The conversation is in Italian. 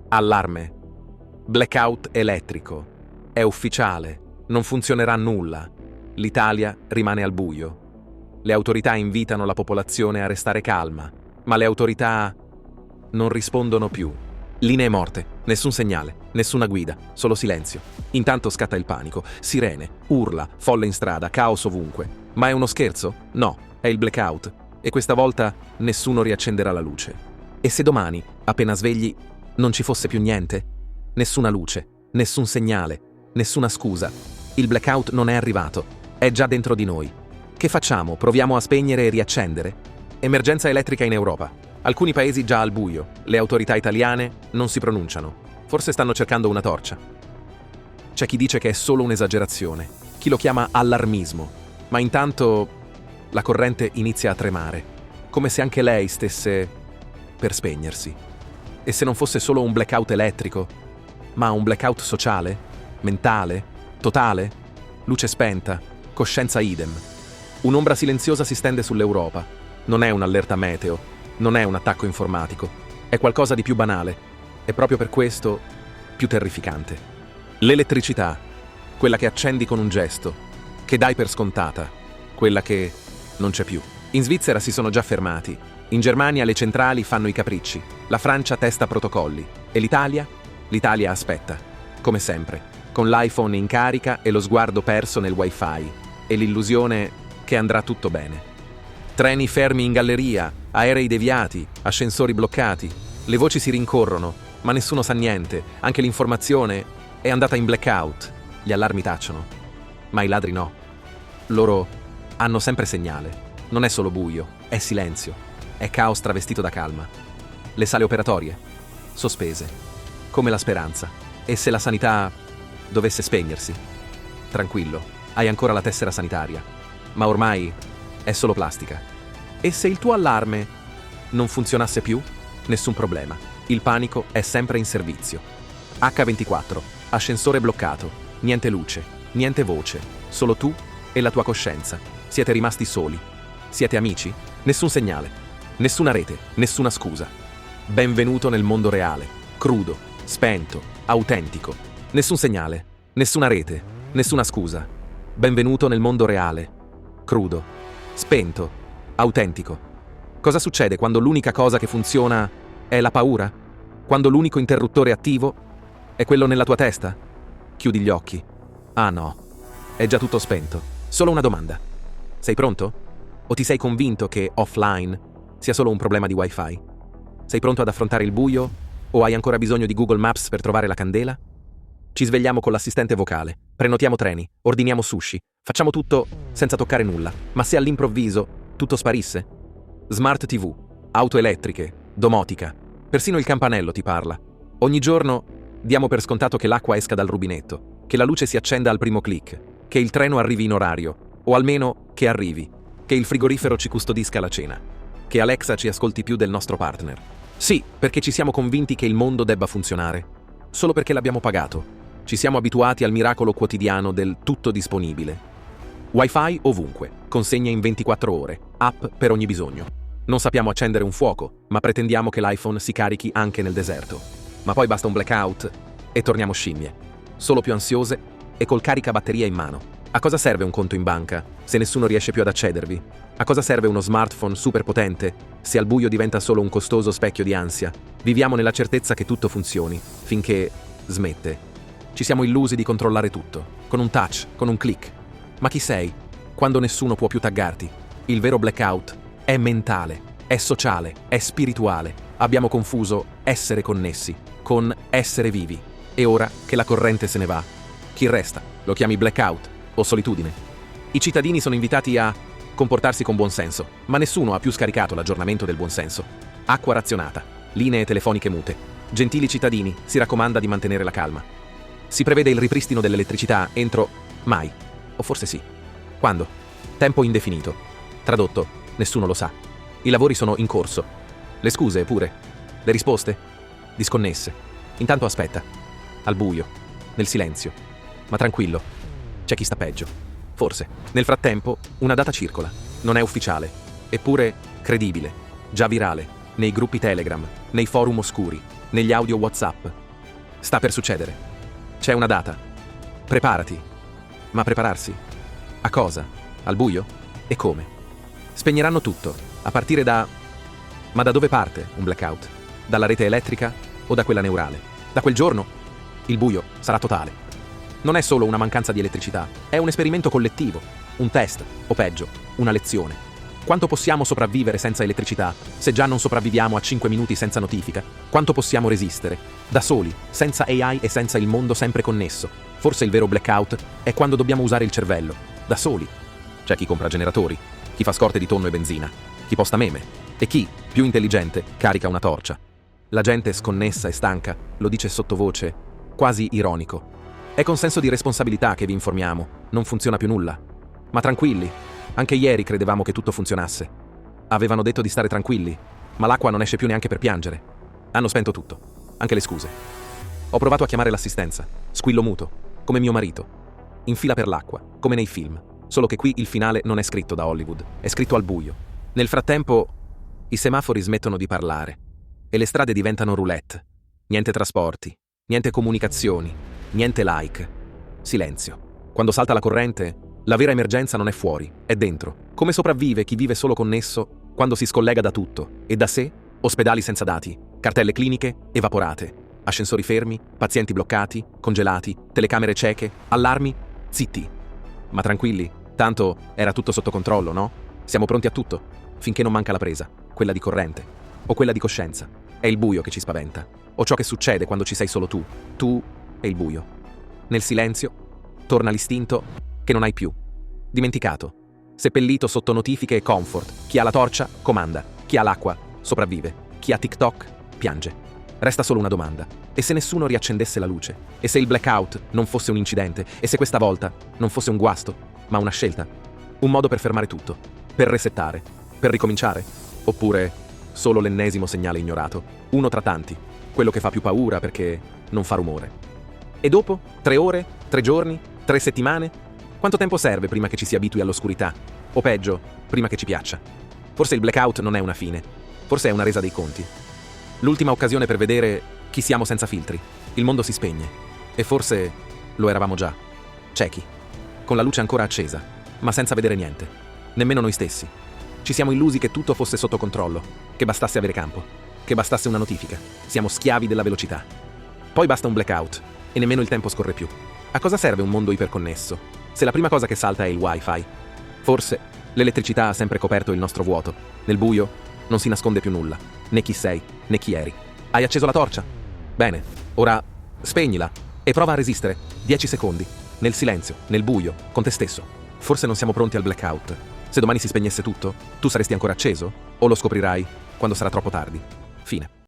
Allarme. Blackout elettrico. È ufficiale. Non funzionerà nulla. L'Italia rimane al buio. Le autorità invitano la popolazione a restare calma, ma le autorità non rispondono più. Linee morte, nessun segnale, nessuna guida, solo silenzio. Intanto scatta il panico, sirene, urla, folle in strada, caos ovunque. Ma è uno scherzo? No, è il blackout. E questa volta nessuno riaccenderà la luce. E se domani, appena svegli, non ci fosse più niente? Nessuna luce, nessun segnale, nessuna scusa. Il blackout non è arrivato, è già dentro di noi. Che facciamo? Proviamo a spegnere e riaccendere? Emergenza elettrica in Europa. Alcuni paesi già al buio. Le autorità italiane non si pronunciano. Forse stanno cercando una torcia. C'è chi dice che è solo un'esagerazione, chi lo chiama allarmismo. Ma intanto la corrente inizia a tremare, come se anche lei stesse per spegnersi. E se non fosse solo un blackout elettrico, ma un blackout sociale, mentale, totale, luce spenta, coscienza idem. Un'ombra silenziosa si stende sull'Europa. Non è un'allerta meteo, non è un attacco informatico, è qualcosa di più banale, e proprio per questo più terrificante. L'elettricità, quella che accendi con un gesto, che dai per scontata, quella che non c'è più. In Svizzera si sono già fermati, in Germania le centrali fanno i capricci, la Francia testa protocolli, e l'Italia? L'Italia aspetta, come sempre, con l'iPhone in carica e lo sguardo perso nel wifi, e l'illusione che andrà tutto bene. Treni fermi in galleria, aerei deviati, ascensori bloccati, le voci si rincorrono, ma nessuno sa niente, anche l'informazione è andata in blackout, gli allarmi tacciono. Ma i ladri no. Loro hanno sempre segnale, non è solo buio, è silenzio, è caos travestito da calma. Le sale operatorie, sospese, come la speranza. E se la sanità dovesse spegnersi? Tranquillo, hai ancora la tessera sanitaria, ma ormai è solo plastica. E se il tuo allarme non funzionasse più? Nessun problema, il panico è sempre in servizio. H24, ascensore bloccato, niente luce, niente voce, solo tu e la tua coscienza. Siete rimasti soli. Siete amici? Nessun segnale, nessuna rete, nessuna scusa. Benvenuto nel mondo reale, crudo, spento, autentico. Nessun segnale, nessuna rete, nessuna scusa. Benvenuto nel mondo reale, crudo, spento, autentico. Cosa succede quando l'unica cosa che funziona è la paura? Quando l'unico interruttore attivo è quello nella tua testa? Chiudi gli occhi. Ah no, è già tutto spento. Solo una domanda. Sei pronto? O ti sei convinto che offline sia solo un problema di wifi? Sei pronto ad affrontare il buio? O hai ancora bisogno di Google Maps per trovare la candela? Ci svegliamo con l'assistente vocale, prenotiamo treni, ordiniamo sushi, facciamo tutto senza toccare nulla. Ma se all'improvviso tutto sparisse? Smart TV, auto elettriche, domotica, persino il campanello ti parla. Ogni giorno diamo per scontato che l'acqua esca dal rubinetto, che la luce si accenda al primo click, che il treno arrivi in orario, o almeno che arrivi, che il frigorifero ci custodisca la cena, che Alexa ci ascolti più del nostro partner. Sì, perché ci siamo convinti che il mondo debba funzionare, solo perché l'abbiamo pagato. Ci siamo abituati al miracolo quotidiano del tutto disponibile. Wi-Fi ovunque, consegna in 24 ore, app per ogni bisogno. Non sappiamo accendere un fuoco, ma pretendiamo che l'iPhone si carichi anche nel deserto. Ma poi basta un blackout e torniamo scimmie, solo più ansiose e col caricabatteria in mano. A cosa serve un conto in banca se nessuno riesce più ad accedervi? A cosa serve uno smartphone super potente se al buio diventa solo un costoso specchio di ansia? Viviamo nella certezza che tutto funzioni, finché smette. Ci siamo illusi di controllare tutto, con un touch, con un click. Ma chi sei quando nessuno può più taggarti? Il vero blackout è mentale, è sociale, è spirituale. Abbiamo confuso essere connessi con essere vivi. E ora che la corrente se ne va, chi resta? Lo chiami blackout o solitudine? I cittadini sono invitati a comportarsi con buonsenso, ma nessuno ha più scaricato l'aggiornamento del buonsenso. Acqua razionata, linee telefoniche mute. Gentili cittadini, si raccomanda di mantenere la calma. Si prevede il ripristino dell'elettricità entro mai, o forse sì. Quando? Tempo indefinito. Tradotto, nessuno lo sa. I lavori sono in corso. Le scuse pure. Le risposte? Disconnesse. Intanto aspetta. Al buio. Nel silenzio. Ma tranquillo. C'è chi sta peggio. Forse. Nel frattempo, una data circola. Non è ufficiale. Eppure credibile. Già virale. Nei gruppi Telegram. Nei forum oscuri. negli audio WhatsApp. Sta per succedere. C'è una data. Preparati. Ma prepararsi? A cosa? Al buio? E come? Spegneranno tutto, a partire da... Ma da dove parte un blackout? Dalla rete elettrica o da quella neurale? Da quel giorno il buio sarà totale. Non è solo una mancanza di elettricità, è un esperimento collettivo, un test, o peggio, una lezione. Quanto possiamo sopravvivere senza elettricità, se già non sopravviviamo a 5 minuti senza notifica? Quanto possiamo resistere? Da soli, senza AI e senza il mondo sempre connesso. Forse il vero blackout è quando dobbiamo usare il cervello, da soli. C'è chi compra generatori, chi fa scorte di tonno e benzina, chi posta meme, e chi, più intelligente, carica una torcia. La gente sconnessa e stanca lo dice sottovoce, quasi ironico. È con senso di responsabilità che vi informiamo, non funziona più nulla. Ma tranquilli, anche ieri credevamo che tutto funzionasse. Avevano detto di stare tranquilli, ma l'acqua non esce più neanche per piangere. Hanno spento tutto, anche le scuse. Ho provato a chiamare l'assistenza, squillo muto, come mio marito. In fila per l'acqua, come nei film, solo che qui il finale non è scritto da Hollywood, è scritto al buio. Nel frattempo, i semafori smettono di parlare e le strade diventano roulette. Niente trasporti, niente comunicazioni, niente like. Silenzio. Quando salta la corrente, la vera emergenza non è fuori, è dentro. Come sopravvive chi vive solo connesso quando si scollega da tutto e da sé? Ospedali senza dati, cartelle cliniche evaporate, ascensori fermi, pazienti bloccati, congelati, telecamere cieche, allarmi, zitti. Ma tranquilli, tanto era tutto sotto controllo, no? Siamo pronti a tutto, finché non manca la presa, quella di corrente, o quella di coscienza. È il buio che ci spaventa, o ciò che succede quando ci sei solo tu e il buio. Nel silenzio torna l'istinto che non hai più. Dimenticato. Seppellito sotto notifiche e comfort. Chi ha la torcia comanda, chi ha l'acqua sopravvive, chi ha TikTok piange. Resta solo una domanda. E se nessuno riaccendesse la luce? E se il blackout non fosse un incidente? E se questa volta non fosse un guasto, ma una scelta? Un modo per fermare tutto? Per resettare? Per ricominciare? Oppure solo l'ennesimo segnale ignorato? Uno tra tanti. Quello che fa più paura perché non fa rumore. E dopo? 3 ore? 3 giorni? 3 settimane? Quanto tempo serve prima che ci si abitui all'oscurità? O peggio, prima che ci piaccia? Forse il blackout non è una fine. Forse è una resa dei conti. L'ultima occasione per vedere chi siamo senza filtri. Il mondo si spegne. E forse lo eravamo già. Ciechi. Con la luce ancora accesa, ma senza vedere niente. Nemmeno noi stessi. Ci siamo illusi che tutto fosse sotto controllo, che bastasse avere campo, che bastasse una notifica. Siamo schiavi della velocità. Poi basta un blackout e nemmeno il tempo scorre più. A cosa serve un mondo iperconnesso se la prima cosa che salta è il wifi? Forse l'elettricità ha sempre coperto il nostro vuoto. Nel buio non si nasconde più nulla, né chi sei, né chi eri. Hai acceso la torcia? Bene, ora spegnila e prova a resistere 10 secondi, nel silenzio, nel buio, con te stesso. Forse non siamo pronti al blackout. Se domani si spegnesse tutto, tu saresti ancora acceso? O lo scoprirai quando sarà troppo tardi? Fine.